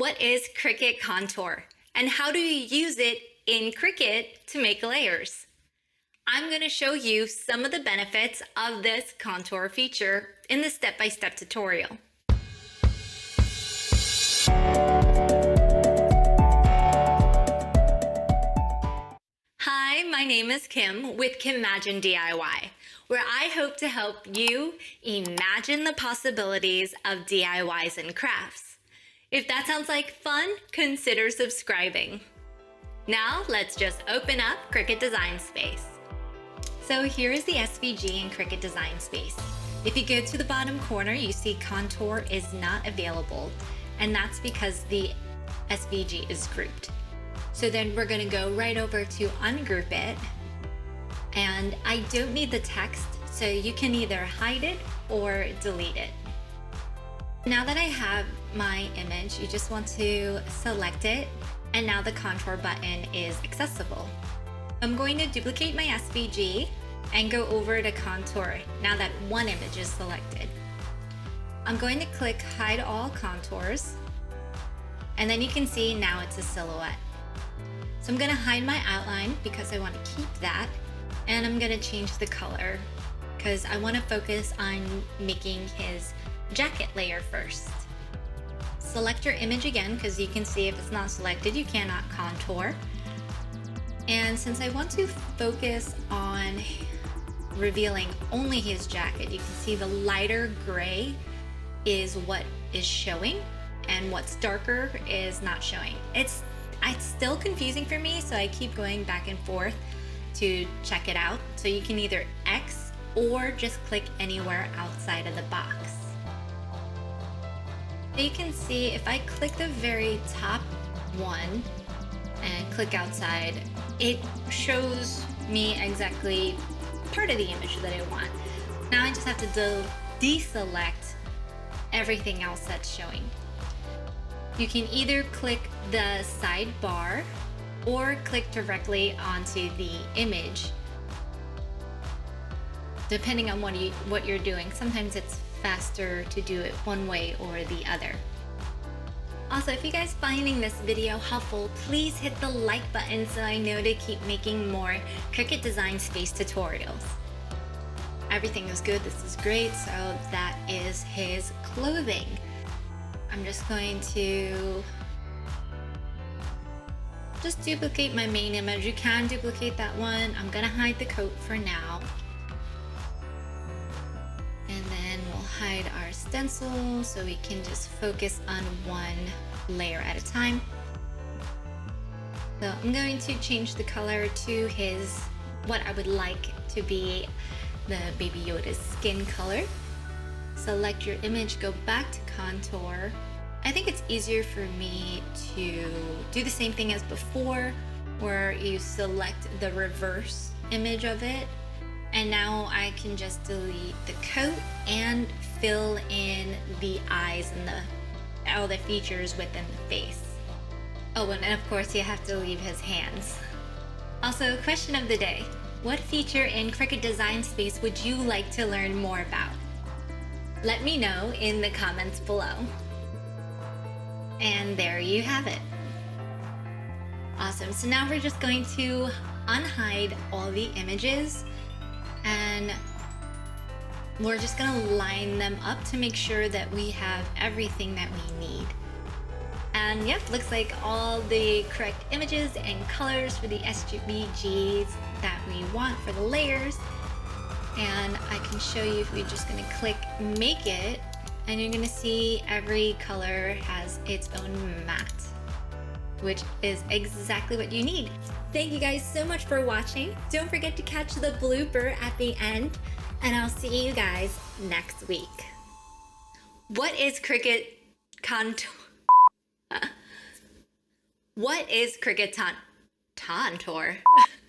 What is Cricut Contour and how do you use it in Cricut to make layers? I'm going to show you some of the benefits of this contour feature in the step-by-step tutorial. Hi, my name is Kim with Kimagine DIY, where I hope to help you imagine the possibilities of DIYs and crafts. If that sounds like fun, consider subscribing. Now let's just open up Cricut Design Space. So here is the SVG in Cricut Design Space. If you go to the bottom corner, you see Contour is not available, and that's because the SVG is grouped. So then we're going to go right over to ungroup it, and I don't need the text, so you can either hide it or delete it. Now that I have my image, you just want to select it, and now the contour button is accessible. I'm going to duplicate my SVG and go over to contour now that one image is selected. I'm going to click hide all contours, and then you can see now it's a silhouette. So I'm going to hide my outline because I want to keep that, and I'm going to change the color because I want to focus on making his jacket layer first. Select your image again because you can see if it's not selected, you cannot contour. And since I want to focus on revealing only his jacket, you can see the lighter gray is what is showing and what's darker is not showing. It's still confusing for me, so I keep going back and forth to check it out. So you can either X or just click anywhere outside of the box. You can see if I click the very top one and click outside, it shows me exactly part of the image that I want. Now I just have to deselect everything else that's showing. You can either click the sidebar or click directly onto the image, depending on what you're doing. Sometimes it's faster to do it one way or the other. Also, if you guys finding this video helpful, please hit the like button so I know to keep making more Cricut Design Space tutorials. Everything is good, this is great, so that is his clothing. I'm just going to just duplicate my main image. You can duplicate that one. I'm gonna hide the coat for now. And then we'll hide our stencil so we can just focus on one layer at a time. So I'm going to change the color to what I would like to be the Baby Yoda's skin color. Select your image, go back to contour. I think it's easier for me to do the same thing as before, where you select the reverse image of it. And now I can just delete the coat and fill in the eyes and all the features within the face. Oh, and of course you have to leave his hands. Also, question of the day. What feature in Cricut Design Space would you like to learn more about? Let me know in the comments below. And there you have it. Awesome, so now we're just going to unhide all the images, and we're just gonna line them up to make sure that we have everything that we need. And yep, looks like all the correct images and colors for the SVGs that we want for the layers. And I can show you if we're just gonna click make it, and you're gonna see every color has its own mat, which is exactly what you need. Thank you guys so much for watching. Don't forget to catch the blooper at the end, and I'll see you guys next week. What is Cricut Contour? What is Cricut Contour?